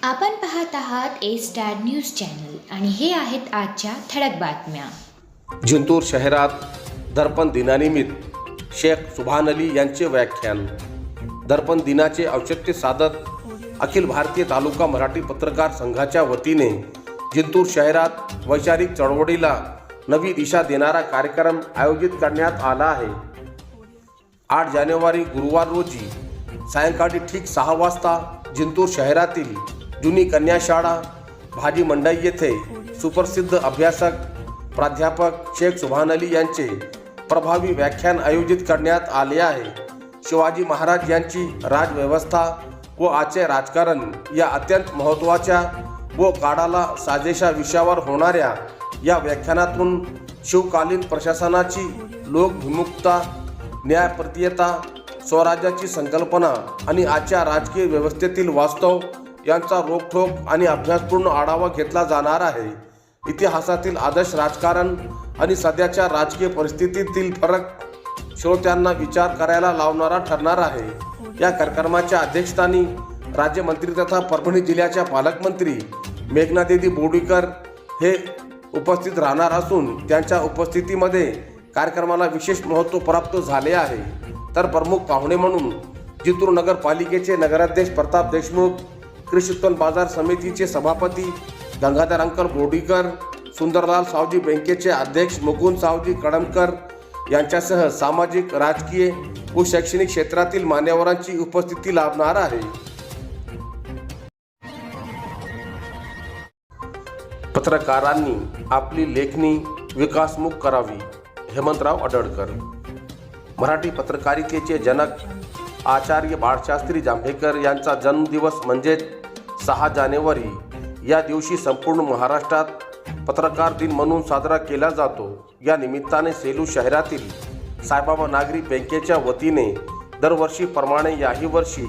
आपण पाहत आहात ए स्टार न्यूज चॅनल आणि हे आहेत आजच्या ठळक बातम्या. जिंतूर शहरात दर्पण दिनानिमित्त शेख सुभान अली यांचे व्याख्यान. दर्पण दिनाचे औचित्य साधत अखिल भारतीय तालुका मराठी पत्रकार संघाच्या वतीने जिंतूर शहरात वैचारिक चळवळीला नवी दिशा देणारा कार्यक्रम आयोजित करण्यात आला आहे. 8 जानेवारी गुरुवार रोजी सायंकाळी ठीक 6 वाजता जिंतूर शहरातील जुनी कन्या शाळा भाजी मंडई येथे सुप्रसिद्ध अभ्यासक प्राध्यापक शेख सुभान अली यांचे प्रभावी व्याख्यान आयोजित करण्यात आले आहे. शिवाजी महाराज यांची राजव्यवस्था व आजचे राजकारण या अत्यंत महत्त्वाच्या व काळाला साजेशा विषयावर होणाऱ्या या व्याख्यानातून शिवकालीन प्रशासनाची लोकभिमुखता, न्यायप्रतीयता, स्वराज्याची संकल्पना आणि आजच्या राजकीय व्यवस्थेतील वास्तव यांचा रोखठोक आणि अभ्यासपूर्ण आढावा घेतला जाणार आहे. इतिहासातील आदर्श राजकारण आणि सध्याच्या राजकीय परिस्थितीतील फरक श्रोत्यांना विचार करायला लावणारा ठरणार आहे. या कार्यक्रमाच्या अध्यक्षस्थानी राज्यमंत्री तथा परभणी जिल्ह्याच्या पालकमंत्री मेघनादेवी बोर्डीकर हे उपस्थित राहणार असून त्यांच्या उपस्थितीमध्ये कार्यक्रमाला विशेष महत्त्व प्राप्त झाले आहे. तर प्रमुख पाहुणे म्हणून जिंतूर नगरपालिकेचे नगराध्यक्ष प्रताप देशमुख, कृषी उत्पन्न बाजार समितीचे सभापती गंगाधर अंकल बोर्डीकर, सुंदरलाल सावजी बँकेचे अध्यक्ष मुकुंद सावजी कळमकर यांच्यासह सामाजिक, राजकीय व शैक्षणिक क्षेत्रातील मान्यवरांची उपस्थिती लाभणार आहे. पत्रकारांनी आपली लेखणी विकासमुख करावी. हेमंतराव अडळकर. मराठी पत्रकारितेचे जनक आचार्य बाळशास्त्री जांभेकर यांचा जन्मदिवस म्हणजेच 6 जानेवारी या दिवशी संपूर्ण महाराष्ट्रात पत्रकार दिन म्हणून साजरा केला जातो. या निमित्ताने सेलू शहरातील साईबाबा नागरी बँकेच्या वतीने दरवर्षीप्रमाणे याही वर्षी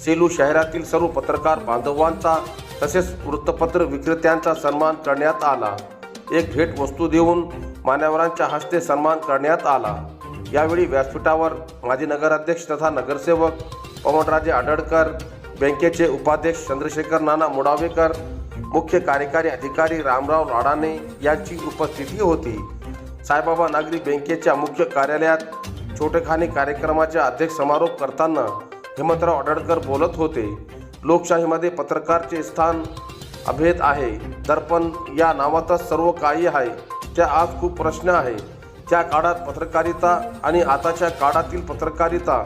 सेलू शहरातील सर्व पत्रकार बांधवांचा तसेच वृत्तपत्र विक्रेत्यांचा सन्मान करण्यात आला. एक भेट वस्तू देऊन मान्यवरांच्या हस्ते सन्मान करण्यात आला. यावेळी व्यासपीठावर माजी नगराध्यक्ष तथा नगरसेवक पवनराजे आडळकर, बँकेचे उपाध्यक्ष चंद्रशेखर नाना मुडावेकर, मुख्य कार्यकारी अधिकारी रामराव राडाने यांची उपस्थिती होती. साईबाबा नागरी बँकेच्या मुख्य कार्यालयात छोटेखानी कार्यक्रमाचा अध्यक्ष समारोप करताना हेमंतराव अडळकर बोलत होते. लोकशाहीमध्ये पत्रकारचे स्थान अभेद आहे. दर्पण या नावातच सर्व काही आहे. त्या आज खूप प्रश्न आहे. त्या काळात पत्रकारिता आणि आताच्या काळातील पत्रकारिता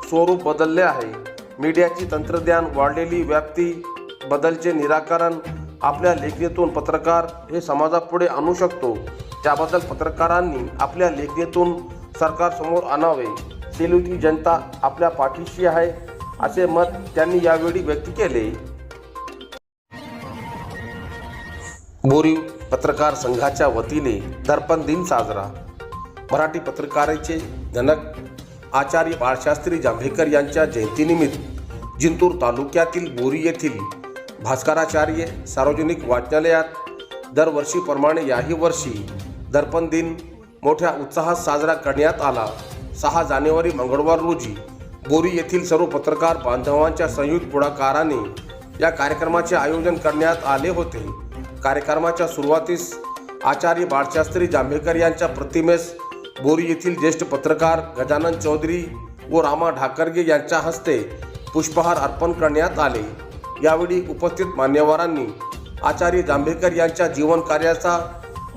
स्वरूप बदलले आहे. मीडियाची तंत्रज्ञान वाढलेली व्याप्ती बदलचे निराकरण आपल्या लेखणीतून पत्रकार हे समाजापुढे आणू शकतो. त्याबद्दल पत्रकारांनी आपल्या लेखणीतून सरकारसमोर आणावे. सेलूची जनता आपल्या पाठीशी आहे असे मत त्यांनी यावेळी व्यक्त केले. बोरीव पत्रकार संघाच्या वतीने दर्पण दिन साजरा. मराठी पत्रकाराचे जनक आचार्य बाळशास्त्री जांभेकर यांच्या जयंतीनिमित्त जिंतूर तालुक्यातील बोरी येथील भास्कराचार्य सार्वजनिक वाचनालयात दरवर्षीप्रमाणे याही वर्षी दर्पण दिन मोठ्या उत्साहात साजरा करण्यात आला. 6 जानेवारी मंगळवार रोजी बोरी येथील सर्व पत्रकार बांधवांच्या संयुक्त पुढाकाराने या कार्यक्रमाचे आयोजन करण्यात आले होते. कार्यक्रमाच्या सुरुवातीस आचार्य बाळशास्त्री जांभेकर यांच्या प्रतिमेस बोरी येथील ज्येष्ठ पत्रकार गजानन चौधरी व रामा ढाकरगे यांच्या हस्ते पुष्पहार अर्पण करण्यात आले. यावेळी उपस्थित मान्यवरांनी आचार्य जांभेकर यांच्या जीवन कार्याचा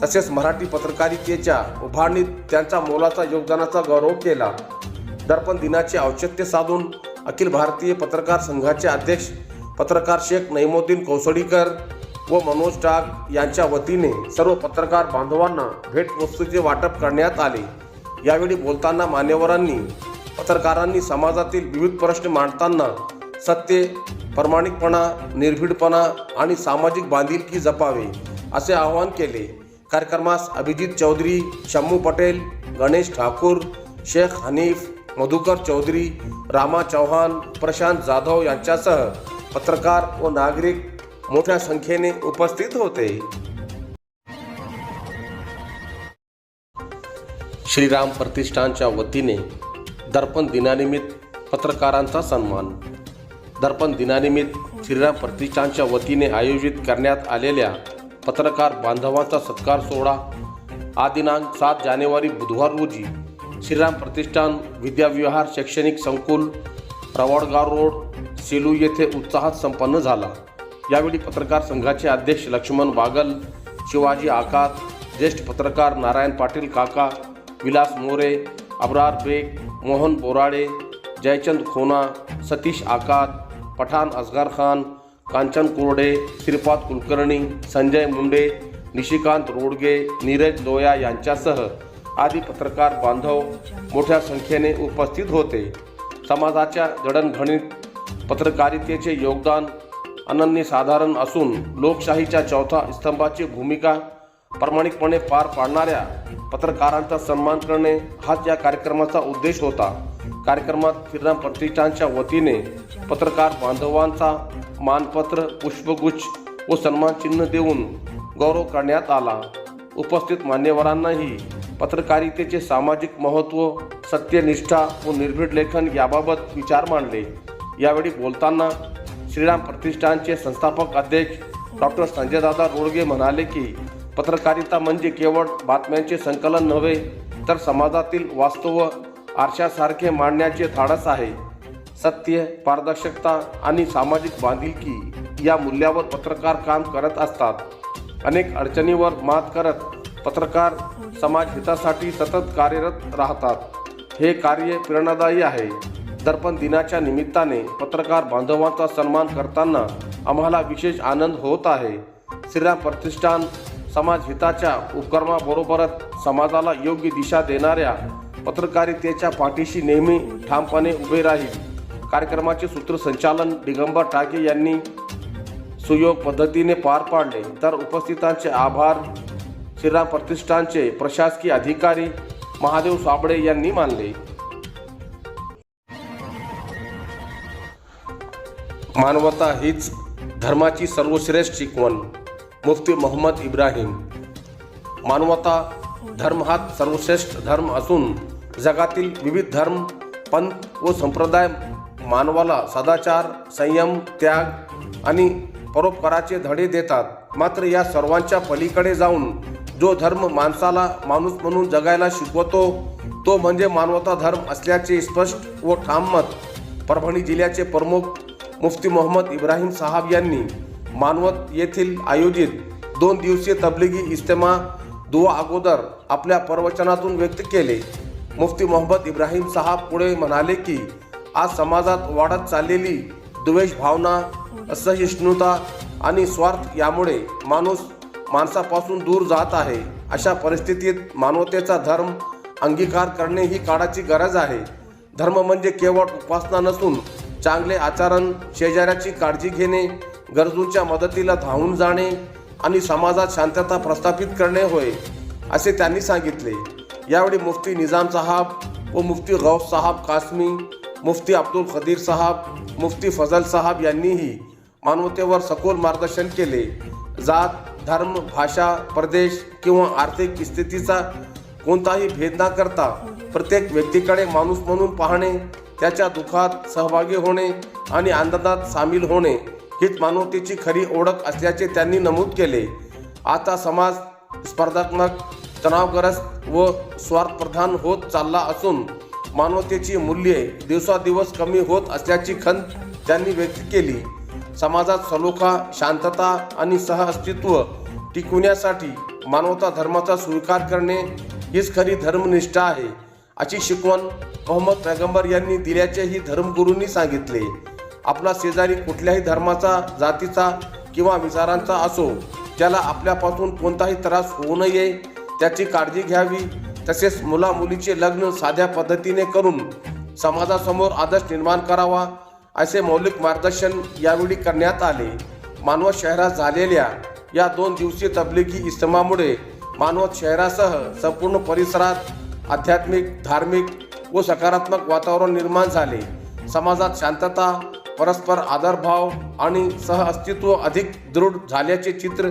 तसेच मराठी पत्रकारितेच्या उभारणीत त्यांच्या मोलाचा योगदानाचा गौरव केला. दर्पण दिनाचे औचित्य साधून अखिल भारतीय पत्रकार संघाचे अध्यक्ष पत्रकार शेख नईमुद्दीन कौसडीकर व मनोज टाक यांच्या वतीने सर्व पत्रकार बांधवांना भेटवस्तूचे वाटप करण्यात आले. यावेळी बोलताना मान्यवरांनी पत्रकारांनी समाजातील विविध प्रश्न मांडताना सत्य, प्रामाणिकपणा, निर्भीडपणा आणि सामाजिक बांधिलकी जपावे असे आवाहन केले. कार्यक्रमास अभिजित चौधरी, शम्मू पटेल, गणेश ठाकूर, शेख हनीफ, मधुकर चौधरी, रामा चौहान, प्रशांत जाधव यांच्यासह पत्रकार व नागरिक मोठ्या संख्येने उपस्थित होते. श्रीराम प्रतिष्ठानच्या वतीने दर्पण दिनानिमित्त पत्रकारांचा सन्मान. दर्पण दिनानिमित्त श्रीराम प्रतिष्ठानच्या वतीने आयोजित करण्यात आलेल्या पत्रकार बांधवांचा सत्कार सोहळा हा दिनांक 7 जानेवारी बुधवार रोजी श्रीराम प्रतिष्ठान विद्याविहार शैक्षणिक संकुल रवाडगाव रोड सेलू येथे उत्साहात संपन्न झाला। यावेळी पत्रकार संघाचे अध्यक्ष लक्ष्मण बागल, शिवाजी आकात, ज्येष्ठ पत्रकार नारायण पाटील काका, विलास मोरे, अब्रार बेग, मोहन बोराडे, जयचंद खोना, सतीश आकात, पठाण असगर खान, कांचन कोरडे, श्रीपाद कुलकर्णी, संजय मुंडे, निशिकांत रोडगे, नीरज लोया यांच्यासह आदी पत्रकार बांधव मोठ्या संख्येने उपस्थित होते। समाजाच्या जडणघडणीत पत्रकारितेचे योगदान अनन्यसाधारण असून लोकशाहीच्या चौथा स्तंभाची भूमिका प्रामाणिकपणे पार पाडणाऱ्या पत्रकारांचा सन्मान करणे हाच या कार्यक्रमाचा उद्देश होता। कार्यक्रमात श्रीराम प्रतिष्ठानच्या वतीने पत्रकार बांधवांचा मानपत्र, पुष्पगुच्छ व सन्मानचिन्ह देऊन गौरव करण्यात आला। उपस्थित मान्यवरांनाही पत्रकारितेचे सामाजिक महत्त्व, सत्यनिष्ठा व निर्भीड लेखन याबाबत विचार मांडले। यावेळी बोलताना श्रीराम प्रतिष्ठानचे संस्थापक अध्यक्ष डॉक्टर संजयदादा रोडगे म्हणाले की पत्रकारिता म्हणजे केवळ बातम्यांचे संकलन नव्हे तर समाजातील वास्तव आरशासारखे मांडण्याचे धाडस आहे। सत्य, पारदर्शकता आणि सामाजिक बांधिलकी या मूल्यावर पत्रकार काम करत असतात। अनेक अडचणीवर मात करत पत्रकार समाज हितासाठी सतत कार्यरत राहतात। हे कार्य प्रेरणादायी आहे। दर्पण दिनाच्या निमित्ताने पत्रकार बांधवांचा सन्मान करताना आम्हाला विशेष आनंद होत आहे। श्रीराम प्रतिष्ठान समाज हिताच्या उपक्रमाबरोबरच समाजाला योग्य दिशा देणाऱ्या पत्रकारितेच्या पाठीशी नेहमी ठामपणे उभे राहील। कार्यक्रमाचे सूत्रसंचालन दिगंबर टाके यांनी सुयोग पद्धतीने पार पाडले, तर उपस्थितांचे आभार श्रीराम प्रतिष्ठानचे प्रशासकीय अधिकारी महादेव साबळे यांनी मानले। मानवता हीच धर्माची सर्वश्रेष्ठ शिकवण, मुफ्ती मोहम्मद इब्राहिम। मानवता धर्म हा सर्वश्रेष्ठ धर्म असून जगातील विविध धर्म, पंथ व संप्रदाय मानवाला सदाचार, संयम, त्याग आणि परोपकाराचे धडे देतात। मात्र या सर्वांच्या पलीकडे जाऊन जो धर्म माणसाला माणूस म्हणून जगायला शिकवतो तो म्हणजे मानवता धर्म असल्याचे स्पष्ट व ठाम मत परभणी जिल्ह्याचे प्रमुख मुफ्ती मोहम्मद इब्राहिम साहब यांनी मानवत येथील आयोजित 2 दिवसीय तबलिगी इज्तिमा दुआ अगोदर आपल्या प्रवचनातून व्यक्त केले। मुफ्ती मोहम्मद इब्राहिम साहब पुढे म्हणाले की आज समाजात वाढत चाललेली द्वेष भावना, असहिष्णुता आणि स्वार्थ यामुळे माणूस माणसापासून दूर जात आहे। अशा परिस्थितीत मानवतेचा धर्म अंगीकार करणे ही काळाची गरज आहे। धर्म म्हणजे केवळ उपासना नसून चांगले आचरण, शेजाऱ्याची काळजी घेणे, गरजूंच्या मदतीला धावून जाणे आणि समाजात शांतता प्रस्थापित करणे होय, असे त्यांनी सांगितले। यावेळी मुफ्ती निजाम साहब व मुफ्ती गौस साहब कासमी, मुफ्ती अब्दुल खदीर साहब, मुफ्ती फजल साहब यांनीही मानवतेवर सखोल मार्गदर्शन केले। जात, धर्म, भाषा, प्रदेश किंवा आर्थिक स्थितीचा कोणताही भेद न करता प्रत्येक व्यक्तीकडे माणूस म्हणून पाहणे, त्याच्या दुःखात सहभागी होणे आणि आनंदात सामील होणे हीच मानवतेची खरी ओळख असल्याचे त्यांनी नमूद केले। आता समाज स्पर्धात्मक, तणावग्रस्त व स्वार्थप्रधान होत चालला असून मानवतेची मूल्ये दिवसादिवस कमी होत असल्याची खंत त्यांनी व्यक्त केली। समाजात सलोखा, शांतता आणि सहअस्तित्व टिकवण्यासाठी मानवता धर्माचा स्वीकार करणे हीच खरी धर्मनिष्ठा आहे, अशी शिकवण मोहम्मद पैगंबर यांनी दिल्याचेही धर्मगुरूंनी सांगितले। आपला शेजारी कुठल्याही धर्माचा, जातीचा किंवा विचारांचा असो, त्याला आपल्यापासून कोणताही त्रास होऊ नये त्याची काळजी घ्यावी। तसेच मुला-मुलीचे लग्न साध्या पद्धतीने करून समाजासमोर आदर्श निर्माण करावा, असे मौलिक मार्गदर्शन यावेळी करण्यात आले। मानवत शहरात झालेल्या या 2 दिवसीय तबलिगी इज्तिमामुळे मानवत शहरासह संपूर्ण परिसरात आध्यात्मिक, धार्मिक व सकारात्मक वातावरण निर्माण झाले। समाजात शांतता, परस्पर आदरभाव आणि सहअस्तित्व अधिक दृढ झाल्याचे चित्र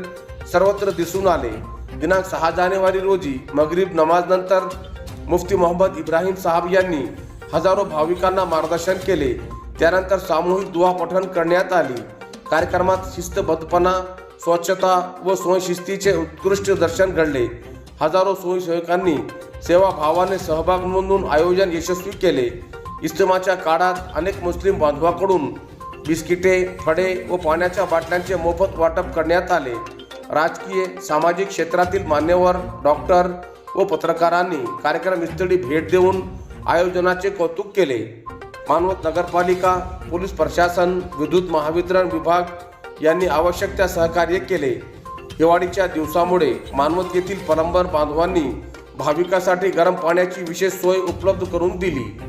सर्वत्र दिसून आले। दिनांक 6 जानेवारी रोजी मगरिब नमाजनंतर मुफ्ती मोहम्मद इब्राहिम साहब यांनी हजारो भाविकांना मार्गदर्शन केले। त्यानंतर सामूहिक दुआ पठण करण्यात आली। कार्यक्रमात शिस्तबद्धपणा, स्वच्छता व स्वयंशिस्तीचे उत्कृष्ट दर्शन घडले. हजारो स्वयंसेवकांनी सेवाभावाने सहभाग नोंदवून आयोजन यशस्वी केले. इस्तेमाच्या काळात अनेक मुस्लिम बांधवांकडून बिस्किटे, फळे व पाण्याच्या बाटल्यांचे मोफत वाटप करण्यात आले. राजकीय, सामाजिक क्षेत्रातील मान्यवर, डॉक्टर व पत्रकारांनी कार्यक्रमस्थळी भेट देऊन आयोजनाचे कौतुक केले. मानवत नगरपालिका, पोलीस प्रशासन, विद्युत महावितरण विभाग यांनी आवश्यक त्या सहकार्य केले. हिवाळीच्या दिवसामुळे मानवत येथील प्लंबर बांधवांनी भाविकांसाठी गरम पाण्याची विशेष सोय उपलब्ध करून दिली.